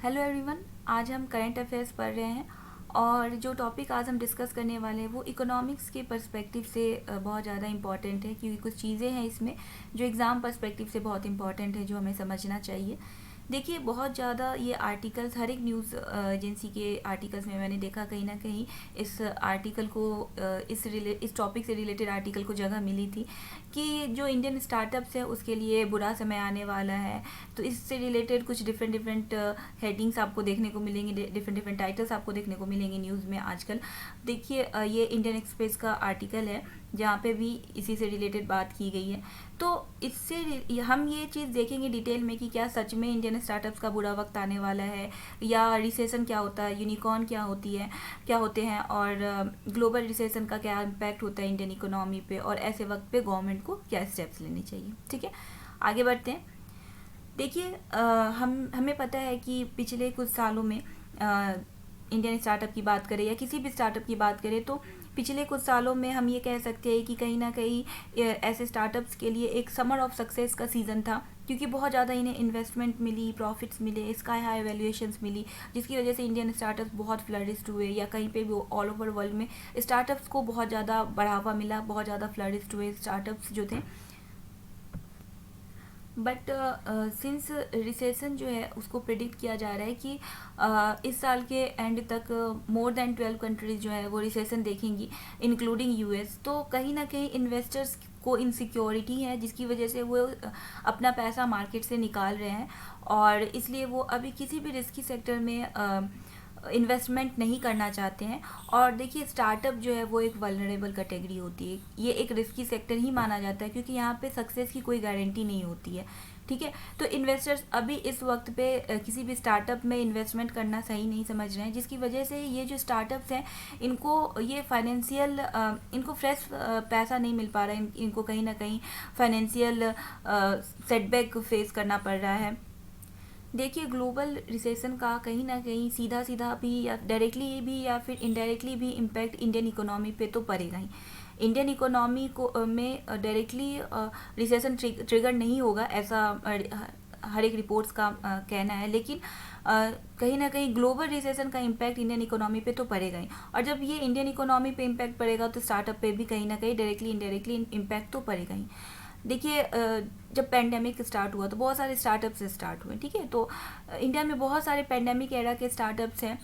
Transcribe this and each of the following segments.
Hello everyone. आज हम current affairs पढ़ रहे हैं और जो टॉपिक आज हम डिस्कस करने वाले हैं वो इकोनॉमिक्स के पर्सपेक्टिव से बहुत ज़्यादा इम्पॉर्टेंट है, क्योंकि कुछ चीज़ें हैं इसमें जो एग्ज़ाम पर्सपेक्टिव से बहुत इम्पॉर्टेंट है, जो हमें समझना चाहिए। देखिए, बहुत ज़्यादा ये आर्टिकल्स हर एक न्यूज़ एजेंसी के आर्टिकल्स में मैंने देखा कहीं ना कहीं इस आर्टिकल को इस टॉपिक से रिलेटेड आर्टिकल को जगह मिली थी कि जो इंडियन स्टार्टअप्स है उसके लिए बुरा समय आने वाला है। तो इससे रिलेटेड कुछ डिफरेंट डिफरेंट हेडिंग्स आपको देखने को मिलेंगे, डिफरेंट डिफरेंट टाइटल्स आपको देखने को मिलेंगे न्यूज़ में आजकल। देखिए, ये इंडियन एक्सप्रेस का आर्टिकल है जहाँ पे भी इसी से रिलेटेड बात की गई है। तो इससे हम ये चीज़ देखेंगे डिटेल में कि क्या सच में इंडियन स्टार्टअप्स का बुरा वक्त आने वाला है, या रिसेशन क्या होता है, यूनिकॉर्न क्या होते हैं, और ग्लोबल रिसेशन का क्या इम्पैक्ट होता है इंडियन इकोनॉमी पे, और ऐसे वक्त पे गवर्नमेंट को क्या स्टेप्स लेने चाहिए। ठीक है, आगे बढ़ते हैं। देखिए, हमें पता है कि पिछले कुछ सालों में इंडियन स्टार्टअप की बात करें या किसी भी स्टार्टअप की बात करें, तो पिछले कुछ सालों में हम ये कह सकते हैं कि कहीं ना कहीं ऐसे स्टार्टअप्स के लिए एक समर ऑफ सक्सेस का सीज़न था, क्योंकि बहुत ज़्यादा इन्हें इन्वेस्टमेंट मिली, प्रॉफिट्स मिले, स्काई हाई वैल्यूएशंस मिली, जिसकी वजह से इंडियन स्टार्टअप्स बहुत फ्लरिश्ड हुए, या कहीं पे भी ऑल ओवर वर्ल्ड में स्टार्टअप्स को बहुत ज़्यादा बढ़ावा मिला, बहुत ज़्यादा फ्लरिश्ड हुए स्टार्टअप्स जो थे। बट सिंस रिसेशन जो है उसको प्रिडिक्ट किया जा रहा है कि इस साल के एंड तक मोर देन 12 कंट्रीज जो है वो रिसेशन देखेंगी, इंक्लूडिंग यूएस। तो कहीं ना कहीं इन्वेस्टर्स को इनसिक्योरिटी है, जिसकी वजह से वो अपना पैसा मार्केट से निकाल रहे हैं, और इसलिए वो अभी किसी भी रिस्की सेक्टर में इन्वेस्टमेंट नहीं करना चाहते हैं। और देखिए, स्टार्टअप जो है वो एक वल्नरेबल कैटेगरी होती है, ये एक रिस्की सेक्टर ही माना जाता है, क्योंकि यहाँ पे सक्सेस की कोई गारंटी नहीं होती है। ठीक है, तो इन्वेस्टर्स अभी इस वक्त पे किसी भी स्टार्टअप में इन्वेस्टमेंट करना सही नहीं समझ रहे हैं, जिसकी वजह से ये जो स्टार्टअप्स हैं इनको ये फाइनेंशियल इनको फ्रेश पैसा नहीं मिल पा रहा है, इनको कहीं ना कहीं फाइनेंशियल सेटबैक फेस करना पड़ रहा है। देखिए, ग्लोबल रिसेशन का कहीं ना कहीं सीधा सीधा भी या डायरेक्टली भी या फिर इनडायरेक्टली भी इम्पैक्ट इंडियन इकोनॉमी पे तो पड़ेगा ही। इंडियन इकोनॉमी को में डायरेक्टली रिसेशन ट्रिगर नहीं होगा, ऐसा हर एक रिपोर्ट्स का कहना है, लेकिन कहीं ना कहीं ग्लोबल रिसेशन का इम्पैक्ट इंडियन इकोनॉमी पे तो पड़ेगा ही। और जब ये इंडियन इकोनॉमी पे इम्पैक्ट पड़ेगा तो स्टार्टअप पे भी कहीं ना कहीं डायरेक्टली इनडायरेक्टली इम्पैक्ट तो पड़ेगा ही। देखिए, जब पेंडेमिक स्टार्ट हुआ तो बहुत सारे स्टार्टअप्स स्टार्ट हुए। ठीक है, तो इंडिया में बहुत सारे पेंडेमिक एरा के स्टार्टअप्स हैं।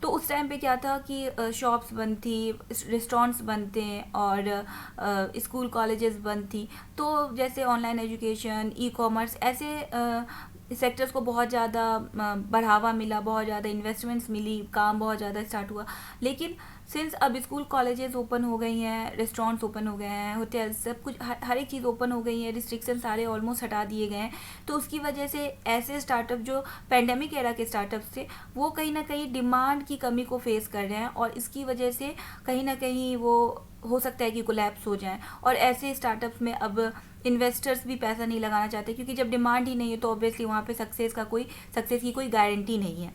तो उस टाइम पे क्या था कि शॉप्स बंद थी, रेस्टोरेंट्स बंद थे, और स्कूल कॉलेजेस बंद थी। तो जैसे ऑनलाइन एजुकेशन, ई कॉमर्स, ऐसे सेक्टर्स को बहुत ज़्यादा बढ़ावा मिला, बहुत ज़्यादा इन्वेस्टमेंट्स मिली, काम बहुत ज़्यादा स्टार्ट हुआ। लेकिन सिंस अब स्कूल कॉलेजेस ओपन हो गई हैं, रेस्टोरेंट्स ओपन हो गए हैं, होटल, सब कुछ, हर एक चीज़ ओपन हो गई है, रिस्ट्रिक्शन सारे ऑलमोस्ट हटा दिए गए हैं, तो उसकी वजह से ऐसे स्टार्टअप जो पेंडेमिक एरा के स्टार्टअप्स थे वो कहीं ना कहीं डिमांड की कमी को फेस कर रहे हैं, और इसकी वजह से कहीं ना कहीं वो हो सकता है कि कोलैप्स हो जाएं। और ऐसे स्टार्टअप्स में अब इन्वेस्टर्स भी पैसा नहीं लगाना चाहते, क्योंकि जब डिमांड ही नहीं है तो ऑब्वियसली वहाँ पे सक्सेस की कोई गारंटी नहीं है।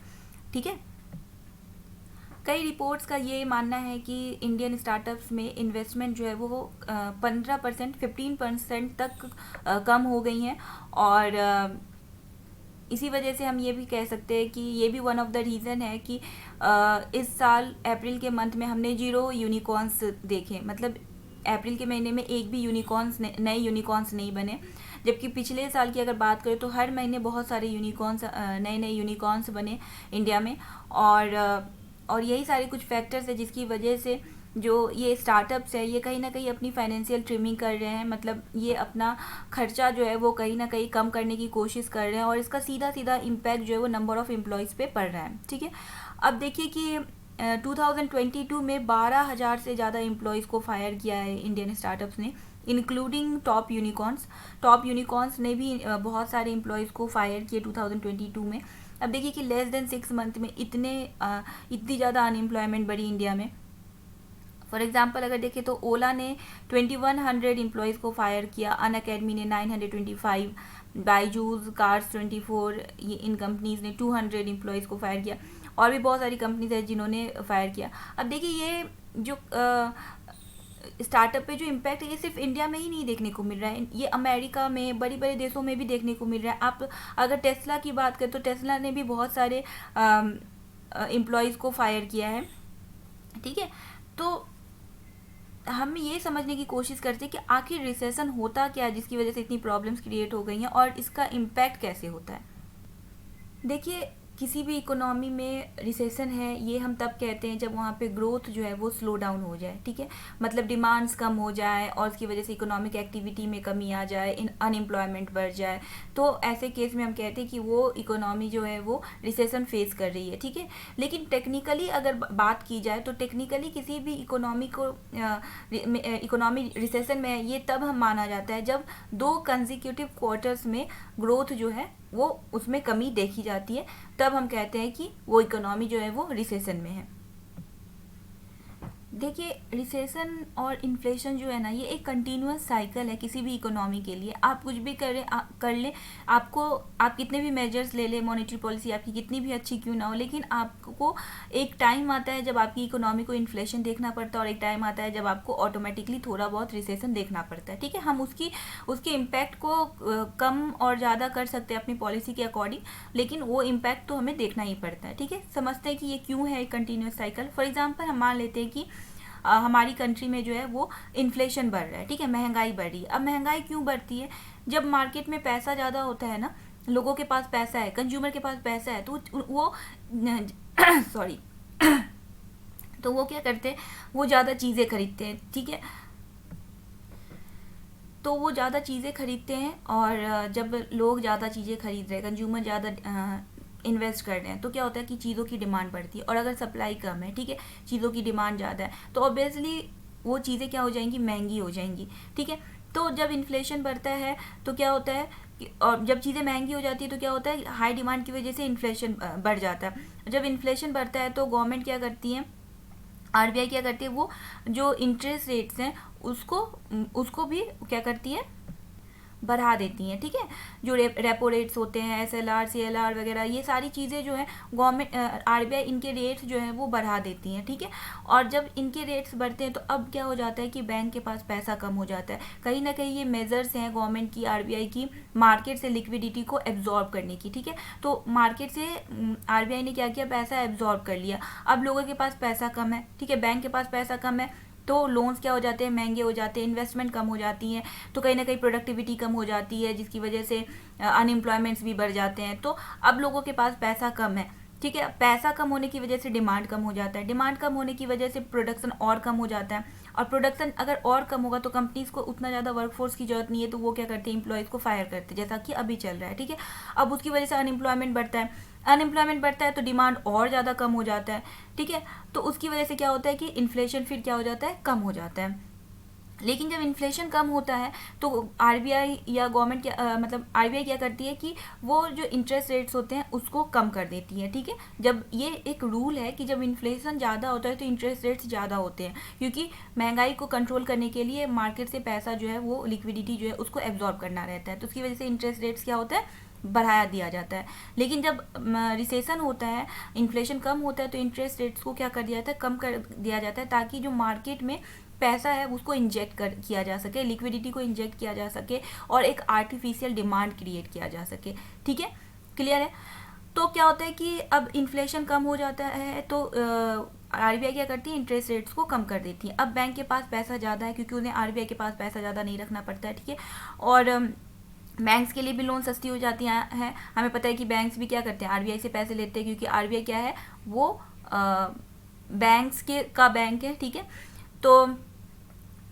ठीक है, कई रिपोर्ट्स का ये मानना है कि इंडियन स्टार्टअप्स में इन्वेस्टमेंट जो है वो 15%, 15% तक कम हो गई हैं, और इसी वजह से हम ये भी कह सकते हैं कि ये भी वन ऑफ द रीज़न है कि इस साल अप्रैल के मंथ में हमने 0 यूनिकॉर्न्स देखे, मतलब अप्रैल के महीने में एक भी नए यूनिकॉर्न्स नहीं बने। जबकि पिछले साल की अगर बात करें तो हर महीने बहुत सारे नए नए यूनिकॉर्न्स बने इंडिया में, और यही सारे कुछ फैक्टर्स है जिसकी वजह से जो ये स्टार्टअप्स है ये कहीं ना कहीं अपनी फाइनेंशियल ट्रिमिंग कर रहे हैं, मतलब ये अपना खर्चा जो है वो कहीं ना कहीं कम करने की कोशिश कर रहे हैं, और इसका सीधा सीधा इम्पैक्ट जो है वो नंबर ऑफ़ एम्प्लॉयज़ पे पड़ रहा है। ठीक है, अब देखिए कि 2022 में 12,000 से ज़्यादा एम्प्लॉयज़ को फायर किया है इंडियन स्टार्टअप्स ने, इंक्लूडिंग टॉप यूनिकॉर्न्स ने भी बहुत सारे एम्प्लॉयज़ को फायर किए 2022 में। अब देखिए कि लेस देन 6 मंथ में इतनी ज़्यादा अनएम्प्लॉयमेंट बढ़ी इंडिया में। फॉर एग्जाम्पल अगर देखें तो ओला ने 2100 एम्प्लॉयज़ को फायर किया, अन अकेडमी ने 925, बाईजूस, कार्स 24, ये इन कंपनीज़ ने 200 एम्प्लॉयज़ को फायर किया, और भी बहुत सारी कंपनीज है जिन्होंने फायर किया। अब देखिए, ये जो स्टार्टअप पे जो इम्पैक्ट है ये सिर्फ इंडिया में ही नहीं देखने को मिल रहा है, ये अमेरिका में बड़े बड़े देशों में भी देखने को मिल रहा है। आप अगर टेस्ला की बात करें तो टेस्ला ने भी बहुत सारे एम्प्लॉयज़ को फायर किया है, ठीक है। तो हम ये समझने की कोशिश करते हैं कि आखिर रिसेशन होता क्या है जिसकी वजह से इतनी प्रॉब्लम्स क्रिएट हो गई हैं और इसका इम्पैक्ट कैसे होता है। देखिए, किसी भी इकोनॉमी में रिसेशन है ये हम तब कहते हैं जब वहाँ पे ग्रोथ जो है वो स्लो डाउन हो जाए, ठीक है। मतलब डिमांड्स कम हो जाए और उसकी वजह से इकोनॉमिक एक्टिविटी में कमी आ जाए, अनएम्प्लॉयमेंट बढ़ जाए, तो ऐसे केस में हम कहते हैं कि वो इकोनॉमी जो है वो रिसेशन फेस कर रही है, ठीक है। लेकिन टेक्निकली अगर बात की जाए तो टेक्निकली किसी भी इकोनॉमी को इकोनॉमी रिसेशन में है ये तब हम माना जाता है जब 2 कंसेक्यूटिव क्वार्टर्स में ग्रोथ जो है वो उसमें कमी देखी जाती है, तब हम कहते हैं कि वो इकोनॉमी जो है वो रिसेशन में है। देखिए, रिसेशन और इन्फ्लेशन जो है ना ये एक कंटिन्यूअस साइकिल है किसी भी इकोनॉमी के लिए। आप कुछ भी कर लें, आप कितने भी मेजर्स ले लें, मॉनेटरी पॉलिसी आपकी कितनी भी अच्छी क्यों ना हो, लेकिन आपको एक टाइम आता है जब आपकी इकोनॉमी को इन्फ्लेशन देखना पड़ता है और एक टाइम आता है जब आपको ऑटोमेटिकली थोड़ा बहुत रिसेशन देखना पड़ता है, ठीक है। हम उसके इम्पैक्ट को कम और ज़्यादा कर सकते हैं अपनी पॉलिसी के अकॉर्डिंग, लेकिन वो इम्पैक्ट तो हमें देखना ही पड़ता है, ठीक है। समझते हैं कि ये क्यों है एक कंटिन्यूअस साइकिल। फॉर एग्जाम्पल हम मान लेते हैं कि हमारी कंट्री में जो है वो इन्फ्लेशन बढ़ रहा है, ठीक है, महंगाई बढ़ रही है। अब महंगाई क्यों बढ़ती है? जब मार्केट में पैसा ज़्यादा होता है ना, लोगों के पास पैसा है, कंज्यूमर के पास पैसा है, तो वो सॉरी तो वो क्या करते हैं, वो ज़्यादा चीज़ें खरीदते हैं, ठीक है। तो वो ज़्यादा चीज़ें खरीदते हैं और जब लोग ज़्यादा चीज़ें खरीद रहे हैं, कंज्यूमर ज़्यादा इन्वेस्ट कर रहे हैं, तो क्या होता है कि चीज़ों की डिमांड बढ़ती है। और अगर सप्लाई कम है, ठीक है, चीज़ों की डिमांड ज़्यादा है, तो ऑब्वियसली वो चीज़ें क्या हो जाएंगी, महंगी हो जाएंगी, ठीक है। तो जब इन्फ्लेशन बढ़ता है तो क्या होता है कि, और जब चीज़ें महंगी हो जाती है तो क्या होता है, हाई डिमांड की वजह से इन्फ्लेशन बढ़ जाता है। जब इन्फ्लेशन बढ़ता है तो गवर्नमेंट क्या करती है, आरबीआई क्या करती है, वो जो इंटरेस्ट रेट्स हैं उसको भी क्या करती है, बढ़ा देती हैं, ठीक है। जो रेपो रेट्स होते हैं, एसएलआर, सीएलआर वगैरह, ये सारी चीज़ें जो है गवर्नमेंट आरबीआई इनके रेट्स जो हैं वो बढ़ा देती हैं, ठीक है। और जब इनके रेट्स बढ़ते हैं तो अब क्या हो जाता है कि बैंक के पास पैसा कम हो जाता है। कहीं ना कहीं ये मेजर्स हैं गवर्नमेंट की, आरबीआई की, मार्केट से लिक्विडिटी को एब्जॉर्ब करने की, ठीक है। तो मार्केट से आरबीआई ने क्या किया, पैसा एब्जॉर्ब कर लिया। अब लोगों के पास पैसा कम है, ठीक है, बैंक के पास पैसा कम है, तो लोन्स क्या हो जाते हैं, महंगे हो जाते हैं, इन्वेस्टमेंट कम हो जाती है, तो कहीं ना कहीं प्रोडक्टिविटी कम हो जाती है, जिसकी वजह से अनएम्प्लॉयमेंट्स भी बढ़ जाते हैं। तो अब लोगों के पास पैसा कम है, ठीक है, पैसा कम होने की वजह से डिमांड कम हो जाता है, डिमांड कम होने की वजह से प्रोडक्शन और कम हो जाता है, और प्रोडक्शन अगर और कम होगा तो कंपनीज को उतना ज़्यादा वर्कफोर्स की जरूरत नहीं है, तो वो क्या करते हैं, एम्प्लॉयज़ को फायर करते हैं, जैसा कि अभी चल रहा है, ठीक है। अब उसकी वजह से अनएम्प्लॉयमेंट बढ़ता है, अनएम्प्लॉयमेंट बढ़ता है तो डिमांड और ज़्यादा कम हो जाता है, ठीक है। तो उसकी वजह से क्या होता है कि इन्फ्लेशन फिर क्या हो जाता है, कम हो जाता है। लेकिन जब इन्फ्लेशन कम होता है तो आरबीआई या गवर्नमेंट मतलब आरबीआई क्या करती है कि वो जो इंटरेस्ट रेट्स होते हैं उसको कम कर देती है, ठीक है। जब ये एक रूल है कि जब इन्फ्लेशन ज़्यादा होता है तो इंटरेस्ट रेट्स ज़्यादा होते हैं, क्योंकि महंगाई को कंट्रोल करने के लिए मार्केट से पैसा जो है वो लिक्विडिटी जो है उसको एब्जॉर्ब करना रहता है, तो उसकी वजह से इंटरेस्ट रेट्स क्या होता है, बढ़ाया दिया जाता है। लेकिन जब रिसेशन होता है, इन्फ्लेशन कम होता है, तो इंटरेस्ट रेट्स को क्या कर दिया जाता है, कम कर दिया जाता है, ताकि जो मार्केट में पैसा है उसको इंजेक्ट किया जा सके, लिक्विडिटी को इंजेक्ट किया जा सके और एक आर्टिफिशियल डिमांड क्रिएट किया जा सके, ठीक है, क्लियर है। तो क्या होता है कि अब इन्फ्लेशन कम हो जाता है तो आरबीआई क्या करती है, इंटरेस्ट रेट्स को कम कर देती है। अब बैंक के पास पैसा ज़्यादा है क्योंकि उन्हें आरबीआई के पास पैसा ज़्यादा नहीं रखना पड़ता है, ठीक है। और बैंक्स के लिए भी लोन सस्ती हो जाती हैं। हमें पता है कि बैंक्स भी क्या करते हैं, आरबीआई से पैसे लेते हैं, क्योंकि आरबीआई क्या है, वो बैंक्स का बैंक है, ठीक है। तो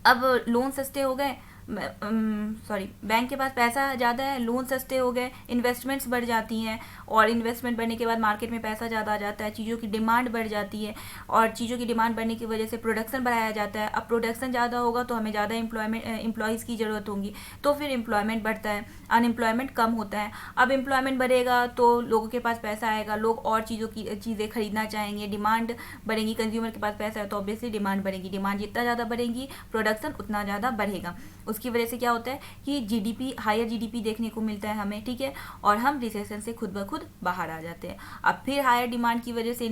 अब लोन सस्ते हो गए, बैंक के पास पैसा ज़्यादा है, लोन सस्ते हो गए, इन्वेस्टमेंट्स बढ़ जाती हैं, और इन्वेस्टमेंट बढ़ने के बाद मार्केट में पैसा ज़्यादा आ जाता है, चीज़ों की डिमांड बढ़ जाती है, और चीज़ों की डिमांड बढ़ने की वजह से प्रोडक्शन बढ़ाया जाता है। अब प्रोडक्शन ज़्यादा होगा तो हमें ज़्यादा एम्प्लॉयज़ की ज़रूरत होगी, तो फिर एम्प्लॉयमेंट बढ़ता है, अनएम्प्लॉयमेंट कम होता है। अब एम्प्लॉयमेंट बढ़ेगा तो लोगों के पास पैसा आएगा, लोग और चीज़ें खरीदना चाहेंगे, डिमांड बढ़ेगी, कंज्यूमर के पास पैसा है तो ऑब्वियसली डिमांड बढ़ेगी, डिमांड जितना ज़्यादा बढ़ेगी प्रोडक्शन उतना ज़्यादा बढ़ेगा। उसकी वजह से क्या होता है कि जीडीपी, हायर जीडीपी देखने को मिलता है हमें, ठीक है, और हम रिसेशन से खुद ब खुद बाहर आ जाते हैं। अब फिर हायर डिमांड की वजह से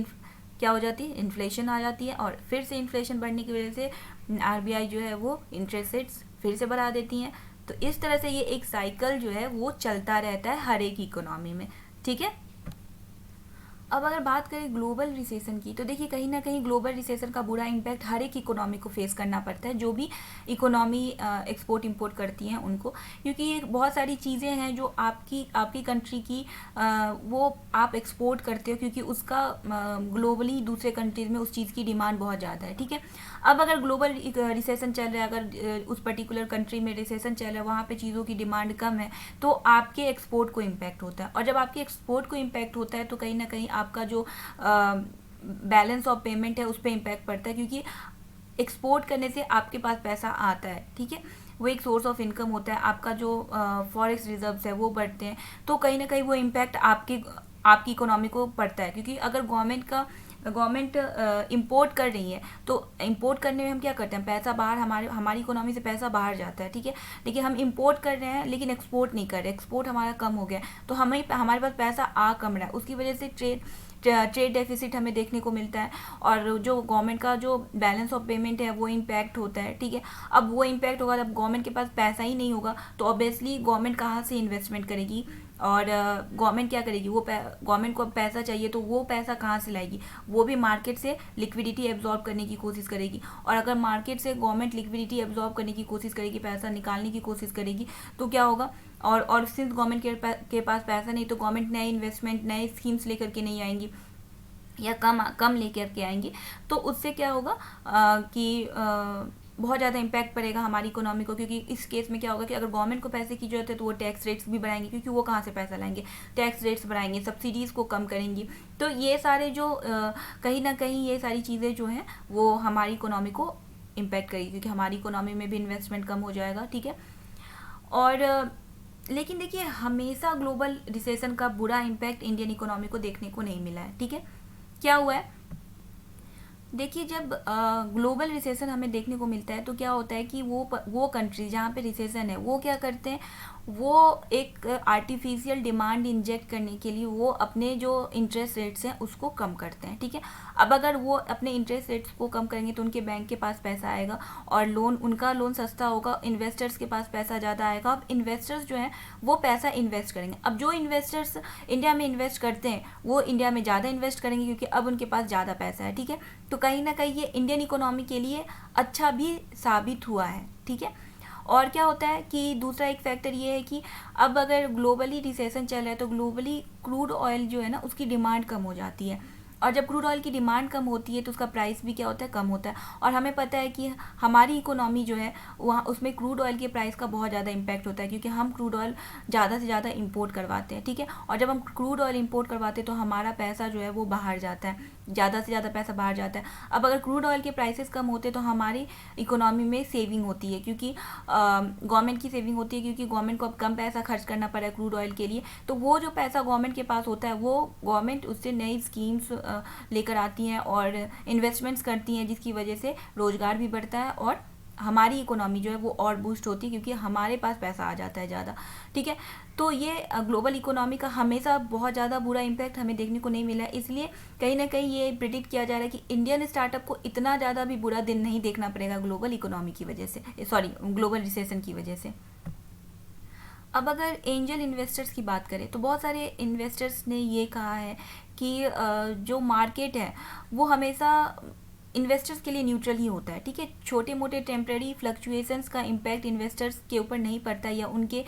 क्या हो जाती है, इन्फ्लेशन आ जाती है, और फिर से इन्फ्लेशन बढ़ने की वजह से आरबीआई जो है वो इंटरेस्ट रेट्स फिर से बढ़ा देती हैं। तो इस तरह से ये एक साइकिल जो है वो चलता रहता है हर एक इकोनॉमी में, ठीक है। अब अगर बात करें ग्लोबल रिसेशन की, तो देखिए कहीं ना कहीं ग्लोबल रिसेशन का बुरा इम्पैक्ट हर एक इकोनॉमी को फेस करना पड़ता है, जो भी इकोनॉमी एक्सपोर्ट इंपोर्ट करती हैं उनको, क्योंकि ये बहुत सारी चीज़ें हैं जो आपकी आपकी कंट्री की वो आप एक्सपोर्ट करते हो, क्योंकि उसका ग्लोबली दूसरे कंट्रीज में उस चीज़ की डिमांड बहुत ज़्यादा है, ठीक है। अब अगर ग्लोबल रिसेशन चल रहा है, अगर उस पर्टिकुलर कंट्री में रिसेशन चल रहा है, वहाँ पे चीज़ों की डिमांड कम है, तो आपके एक्सपोर्ट को इम्पैक्ट होता है, और जब आपके एक्सपोर्ट को इम्पैक्ट होता है तो कहीं ना कहीं आपका जो बैलेंस ऑफ पेमेंट है उस पर इम्पैक्ट पड़ता है, क्योंकि एक्सपोर्ट करने से आपके पास पैसा आता है, ठीक है, वो एक सोर्स ऑफ इनकम होता है, आपका जो फॉरेक्स रिजर्व्स है वो बढ़ते हैं, तो कहीं ना कहीं वो इम्पैक्ट आपकी इकोनॉमी को पड़ता है, क्योंकि अगर गवर्नमेंट इंपोर्ट कर रही है, तो इंपोर्ट करने में हम क्या करते हैं, पैसा बाहर, हमारी इकोनॉमी से पैसा बाहर जाता है, ठीक है, लेकिन हम इंपोर्ट कर रहे हैं लेकिन एक्सपोर्ट नहीं कर रहे, एक्सपोर्ट हमारा कम हो गया, तो हमारे पास पैसा आ कम रहा है, उसकी वजह से ट्रेड डेफिसिट हमें देखने को मिलता है, और जो गवर्नमेंट का जो बैलेंस ऑफ पेमेंट है वो इम्पैक्ट होता है, ठीक है। अब वो इम्पैक्ट होगा, जब गवर्नमेंट के पास पैसा ही नहीं होगा तो ऑब्वियसली गवर्नमेंट कहाँ से इन्वेस्टमेंट करेगी, और गवर्नमेंट क्या करेगी, वो गवर्नमेंट को पैसा चाहिए तो वो पैसा कहाँ से लाएगी, वो भी मार्केट से लिक्विडिटी एब्जॉर्ब करने की कोशिश करेगी, और अगर मार्केट से गवर्नमेंट लिक्विडिटी एब्जॉर्ब करने की कोशिश करेगी, पैसा निकालने की कोशिश करेगी, तो क्या होगा, और सिंस गवर्नमेंट के पास पैसा नहीं, तो गवर्नमेंट नए इन्वेस्टमेंट, नए स्कीम्स लेकर के नहीं आएंगी, या कम लेकर के आएंगी, तो उससे क्या होगा कि बहुत ज़्यादा इम्पैक्ट पड़ेगा हमारी इकोनॉमी को, क्योंकि इस केस में क्या होगा कि अगर गवर्नमेंट को पैसे की जरूरत है तो वो टैक्स रेट्स भी बढ़ाएंगे, क्योंकि वो कहाँ से पैसा लाएंगे, टैक्स रेट्स बढ़ाएंगे, सब्सिडीज़ को कम करेंगी, तो ये सारे जो कहीं ना कहीं ये सारी चीज़ें जो हैं वो हमारी इकोनॉमी को इम्पैक्ट करेगी, क्योंकि हमारी इकोनॉमी में भी इन्वेस्टमेंट कम हो जाएगा, ठीक है। और लेकिन देखिए हमेशा ग्लोबल रिसेशन का बुरा इम्पैक्ट इंडियन इकोनॉमी को देखने को नहीं मिला है, ठीक है। क्या हुआ है, देखिए जब ग्लोबल रिसेशन हमें देखने को मिलता है तो क्या होता है कि वो कंट्री जहाँ पे रिसेशन है वो क्या करते हैं, वो एक आर्टिफिशियल डिमांड इंजेक्ट करने के लिए वो अपने जो इंटरेस्ट रेट्स हैं उसको कम करते हैं, ठीक है। अब अगर वो अपने इंटरेस्ट रेट्स को कम करेंगे तो उनके बैंक के पास पैसा आएगा, और उनका लोन सस्ता होगा, इन्वेस्टर्स के पास पैसा ज़्यादा आएगा, अब इन्वेस्टर्स जो हैं वो पैसा इन्वेस्ट करेंगे, अब जो इन्वेस्टर्स इंडिया में इन्वेस्ट करते हैं वो इंडिया में ज़्यादा इन्वेस्ट करेंगे, क्योंकि अब उनके पास ज़्यादा पैसा है, ठीक है। तो कहीं ना कहीं ये इंडियन इकोनॉमी के लिए अच्छा भी साबित हुआ है, ठीक है। और क्या होता है कि दूसरा एक फैक्टर ये है कि अब अगर ग्लोबली रिसेशन चल रहा है तो ग्लोबली क्रूड ऑयल जो है ना उसकी डिमांड कम हो जाती है, और जब क्रूड ऑयल की डिमांड कम होती है तो उसका प्राइस भी क्या होता है, कम होता है, और हमें पता है कि हमारी इकोनॉमी जो है वहाँ उसमें क्रूड ऑयल के प्राइस का बहुत ज़्यादा इम्पैक्ट होता है, क्योंकि हम क्रूड ऑयल ज़्यादा से ज़्यादा इंपोर्ट करवाते हैं, ठीक है, और जब हम क्रूड ऑयल इंपोर्ट करवाते हैं तो हमारा पैसा जो है वो बाहर जाता है, ज़्यादा से ज़्यादा पैसा बाहर जाता है। अब अगर क्रूड ऑयल के प्राइसेस कम होते तो हमारी इकोनॉमी में सेविंग होती है, क्योंकि गवर्नमेंट की सेविंग होती है, क्योंकि गवर्नमेंट को अब कम पैसा खर्च करना पड़ा है क्रूड ऑयल के लिए, तो वो जो पैसा गवर्नमेंट के पास होता है वो गवर्नमेंट उससे नई स्कीम्स लेकर आती हैं और इन्वेस्टमेंट्स करती हैं, जिसकी वजह से रोज़गार भी बढ़ता है और हमारी इकोनॉमी जो है वो और बूस्ट होती है, क्योंकि हमारे पास पैसा आ जाता है ज़्यादा, ठीक है। तो ये ग्लोबल इकोनॉमी का हमेशा बहुत ज़्यादा बुरा इम्पैक्ट हमें देखने को नहीं मिला है, इसलिए कहीं ना कहीं ये प्रिडिक्ट किया जा रहा है कि इंडियन स्टार्टअप को इतना ज़्यादा भी बुरा दिन नहीं देखना पड़ेगा ग्लोबल इकोनॉमी की वजह से, ग्लोबल रिसेशन की वजह से। अब अगर एंजल इन्वेस्टर्स की बात करें तो बहुत सारे इन्वेस्टर्स ने ये कहा है कि जो मार्केट है वो हमेशा इन्वेस्टर्स के लिए न्यूट्रल ही होता है, ठीक है। छोटे मोटे टेम्प्रेरी फ्लक्चुएशंस का इम्पैक्ट इन्वेस्टर्स के ऊपर नहीं पड़ता, या उनके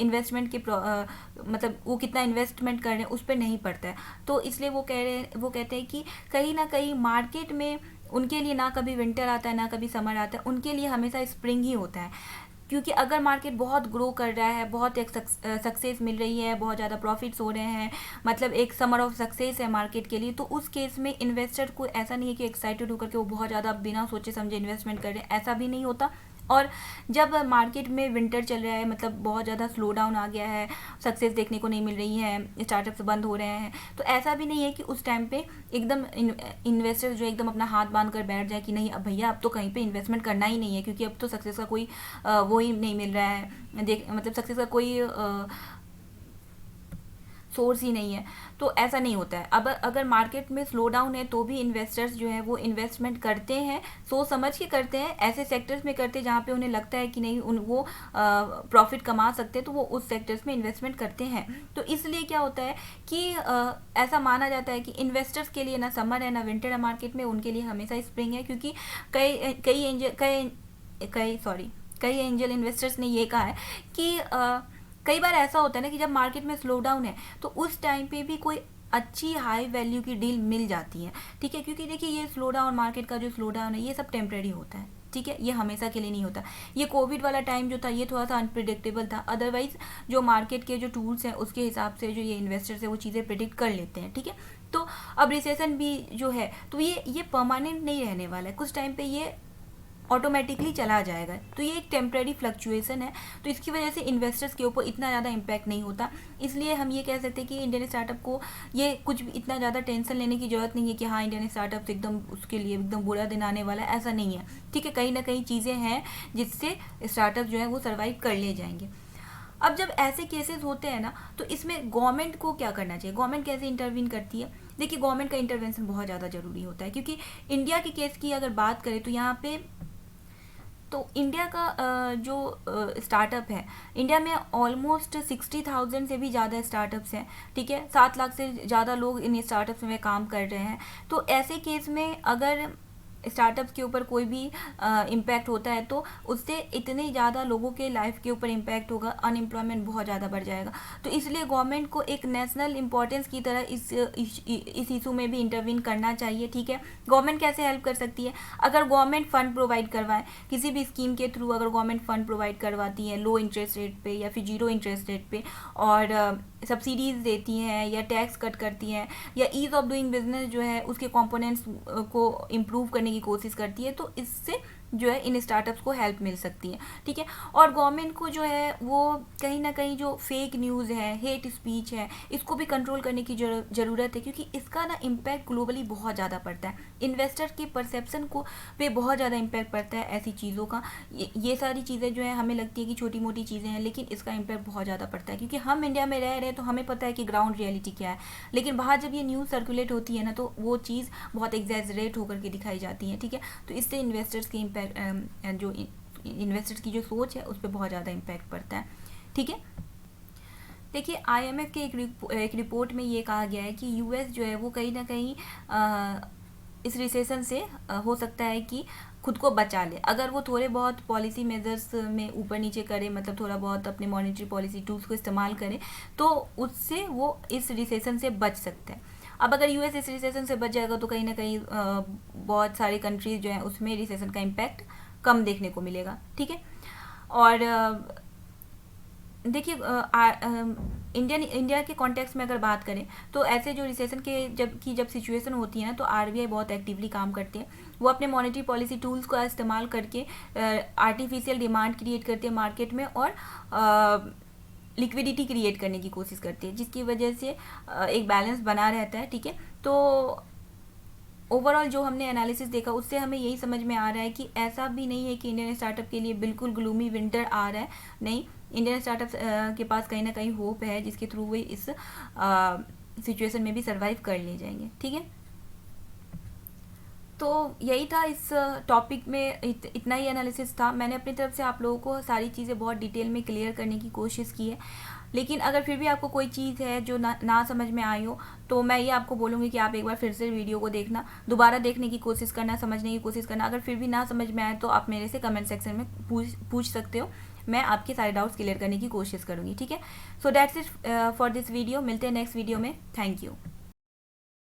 इन्वेस्टमेंट के मतलब वो कितना इन्वेस्टमेंट कर रहे हैं उस पर नहीं पड़ता है। तो इसलिए वो कहते हैं कि कहीं ना कहीं मार्केट में उनके लिए ना कभी विंटर आता है ना कभी समर आता है, उनके लिए हमेशा स्प्रिंग ही होता है, क्योंकि अगर मार्केट बहुत ग्रो कर रहा है, बहुत एक सक्सेस मिल रही है, बहुत ज़्यादा प्रॉफिट्स हो रहे हैं, मतलब एक समर ऑफ सक्सेस है मार्केट के लिए, तो उस केस में इन्वेस्टर को ऐसा नहीं है कि एक्साइटेड होकर के वो बहुत ज़्यादा बिना सोचे समझे इन्वेस्टमेंट कर रहे हैं, ऐसा भी नहीं होता। और जब मार्केट में विंटर चल रहा है, मतलब बहुत ज़्यादा स्लो डाउन आ गया है, सक्सेस देखने को नहीं मिल रही है, स्टार्टअप्स बंद हो रहे हैं, तो ऐसा भी नहीं है कि उस टाइम पे एकदम इन्वेस्टर्स जो एकदम अपना हाथ बांध कर बैठ जाए कि नहीं अब भैया अब तो कहीं पे इन्वेस्टमेंट करना ही नहीं है, क्योंकि अब तो सक्सेस का कोई वो ही नहीं मिल रहा है, मतलब सक्सेस का कोई सोर्स ही नहीं है, तो ऐसा नहीं होता है। अब अगर मार्केट में स्लो डाउन है तो भी इन्वेस्टर्स जो है वो इन्वेस्टमेंट करते हैं, सोच समझ के करते हैं, ऐसे सेक्टर्स में करते हैं जहाँ पे उन्हें लगता है कि नहीं वो प्रॉफिट कमा सकते हैं, तो वो उस सेक्टर्स में इन्वेस्टमेंट करते हैं। तो इसलिए क्या होता है कि ऐसा माना जाता है कि इन्वेस्टर्स के लिए ना समर है ना विंटर है मार्केट में, उनके लिए हमेशा स्प्रिंग है, क्योंकि कई एंजल इन्वेस्टर्स ने ये कहा है कि कई बार ऐसा होता है ना कि जब मार्केट में स्लो डाउन है तो उस टाइम पे भी कोई अच्छी हाई वैल्यू की डील मिल जाती है, ठीक है, क्योंकि देखिए ये स्लो डाउन, मार्केट का जो स्लो डाउन है ये सब टेम्परेरी होता है, ठीक है, ये हमेशा के लिए नहीं होता। ये कोविड वाला टाइम जो था ये थोड़ा सा अनप्रिडिक्टेबल था, अदरवाइज जो मार्केट के जो टूल्स हैं उसके हिसाब से जो ये इन्वेस्टर्स है वो चीज़ें प्रिडिक्ट कर लेते हैं, ठीक है। तो अब रिसेशन भी जो है तो ये परमानेंट नहीं रहने वाला है, कुछ टाइम पे ये ऑटोमेटिकली चला जाएगा, तो ये एक टेम्प्रेरी फ्लक्चुएसन है, तो इसकी वजह से इन्वेस्टर्स के ऊपर इतना ज़्यादा इम्पैक्ट नहीं होता। इसलिए हम ये कह सकते हैं कि इंडियन स्टार्टअप को ये कुछ भी इतना ज़्यादा टेंशन लेने की ज़रूरत नहीं है कि हाँ इंडियन स्टार्टअप एकदम उसके लिए एकदम बुरा दिन आने वाला है, ऐसा नहीं है, ठीक है। कहीं ना कहीं चीज़ें हैं जिससे स्टार्टअप जो है वो सर्वाइव कर ले जाएंगे। अब जब ऐसे केसेस होते हैं ना तो इसमें गवर्नमेंट को क्या करना चाहिए, गवर्नमेंट कैसे इंटरवीन करती है। देखिए गवर्नमेंट का इंटरवेंशन बहुत ज़्यादा ज़रूरी होता है, क्योंकि इंडिया के केस की अगर बात करें तो यहाँ पे तो इंडिया का जो स्टार्टअप है, इंडिया में ऑलमोस्ट 60,000 से भी ज़्यादा स्टार्टअप्स हैं, ठीक है, 7 लाख से ज़्यादा लोग इन स्टार्टअप्स में काम कर रहे हैं। तो ऐसे केस में अगर स्टार्टअप्स के ऊपर कोई भी इम्पैक्ट होता है तो उससे इतने ज़्यादा लोगों के लाइफ के ऊपर इम्पैक्ट होगा, अनएम्प्लॉयमेंट बहुत ज़्यादा बढ़ जाएगा। तो इसलिए गवर्नमेंट को एक नेशनल इम्पोर्टेंस की तरह इस इशू में भी इंटरवीन करना चाहिए, ठीक है। गवर्नमेंट कैसे हेल्प कर सकती है, अगर गवर्नमेंट फंड प्रोवाइड करवाए किसी भी स्कीम के थ्रू, अगर गवर्नमेंट फंड प्रोवाइड करवाती है लो इंटरेस्ट रेट पे या फिर जीरो इंटरेस्ट रेट पे, और सब्सिडीज़ देती हैं या टैक्स कट करती हैं या ईज़ ऑफ डूइंग बिजनेस जो है उसके कंपोनेंट्स को इम्प्रूव करने की कोशिश करती है, तो इससे जो है इन स्टार्टअप्स को हेल्प मिल सकती है, ठीक है। और गवर्नमेंट को जो है वो कहीं ना कहीं जो फेक न्यूज़ है, हेट स्पीच है, इसको भी कंट्रोल करने की ज़रूरत है, क्योंकि इसका ना इम्पैक्ट ग्लोबली बहुत ज़्यादा पड़ता है, इन्वेस्टर के परसेप्शन को पे बहुत ज़्यादा इम्पैक्ट पड़ता है ऐसी चीज़ों का। ये सारी चीज़ें जो है हमें लगती है कि छोटी मोटी चीज़ें हैं, लेकिन इसका इम्पैक्ट बहुत ज़्यादा पड़ता है, क्योंकि हम इंडिया में रह रहे हैं तो हमें पता है कि ग्राउंड रियलिटी क्या है, लेकिन बाहर जब ये न्यूज़ सर्कुलेट होती है ना तो वो चीज़ बहुत एग्जैजरेट होकर के दिखाई जाती है, ठीक है। तो इससे इन्वेस्टर्स के इम्पैक्ट जो इन्वेस्टर्स की जो सोच है उस पर बहुत ज़्यादा इम्पैक्ट पड़ता है, ठीक है। देखिए IMF के एक रिपोर्ट में ये कहा गया है कि यूएस जो है वो कहीं ना कहीं इस रिसेशन से हो सकता है कि खुद को बचा ले, अगर वो थोड़े बहुत पॉलिसी मेजर्स में ऊपर नीचे करे, मतलब थोड़ा बहुत अपने मॉनेटरी पॉलिसी टूल्स को इस्तेमाल करे, तो उससे वो इस रिसेशन से बच सकता है। अब अगर यूएस इस रिसेशन से बच जाएगा तो कहीं ना कहीं बहुत सारी कंट्रीज जो हैं उसमें रिसेशन का इम्पैक्ट कम देखने को मिलेगा, ठीक है। और देखिए इंडिया के कॉन्टेक्स्ट में अगर बात करें तो ऐसे जो रिसेशन के जब सिचुएशन होती है ना तो आरबीआई बहुत एक्टिवली काम करते हैं, वो अपने मॉनेटरी पॉलिसी टूल्स का इस्तेमाल करके आर्टिफिशियल डिमांड क्रिएट करते हैं मार्केट में और लिक्विडिटी क्रिएट करने की कोशिश करती है, जिसकी वजह से एक बैलेंस बना रहता है, ठीक है। तो ओवरऑल जो हमने एनालिसिस देखा उससे हमें यही समझ में आ रहा है कि ऐसा भी नहीं है कि इंडियन स्टार्टअप के लिए बिल्कुल ग्लूमी विंटर आ रहा है, नहीं, इंडियन स्टार्टअप के पास कहीं ना कहीं होप है जिसके थ्रू वे इस सिचुएशन में भी सर्वाइव कर ले जाएंगे, ठीक है। तो यही था इस टॉपिक में, इतना ही एनालिसिस था। मैंने अपनी तरफ से आप लोगों को सारी चीज़ें बहुत डिटेल में क्लियर करने की कोशिश की है, लेकिन अगर फिर भी आपको कोई चीज़ है जो ना समझ में आई हो तो मैं ये आपको बोलूँगी कि आप एक बार फिर से वीडियो को देखना, दोबारा देखने की कोशिश करना, समझने की कोशिश करना। अगर फिर भी ना समझ में आए तो आप मेरे से कमेंट सेक्शन में पूछ सकते हो, मैं आपके सारे डाउट्स क्लियर करने की कोशिश करूँगी, ठीक है। So that's it for this video, मिलते हैं नेक्स्ट वीडियो में, थैंक यू।